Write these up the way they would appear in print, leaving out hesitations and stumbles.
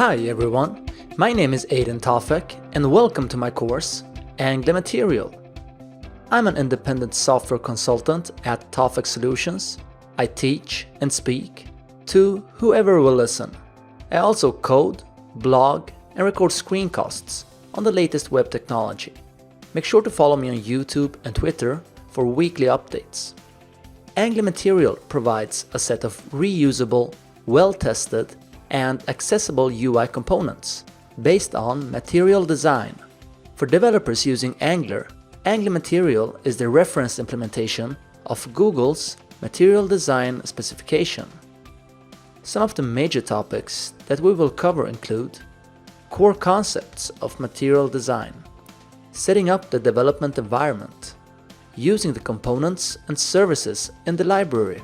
Hi everyone, my name is Ajden Towfeek and welcome to my course, Angular Material. I'm an independent software consultant at Towfeek Solutions. I teach and speak to whoever will listen. I also code, blog and record screencasts on the latest web technology. Make sure to follow me on YouTube and Twitter for weekly updates. Angular Material provides a set of reusable, well-tested and accessible UI components based on material design. For developers using Angular, Angular Material is the reference implementation of Google's material design specification. Some of the major topics that we will cover include core concepts of material design, setting up the development environment, using the components and services in the library,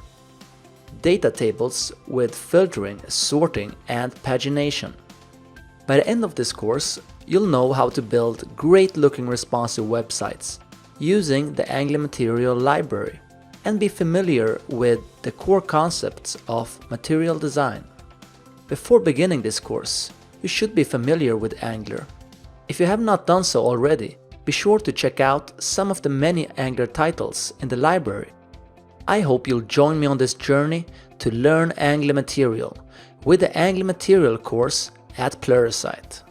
data tables with filtering, sorting, and pagination. By the end of this course, you'll know how to build great-looking responsive websites using the Angular Material library and be familiar with the core concepts of material design. Before beginning this course, you should be familiar with Angular. If you have not done so already, be sure to check out some of the many Angular titles in the library. I hope you'll join me on this journey to learn Angular Material with the Angular Material course at Pluralsight.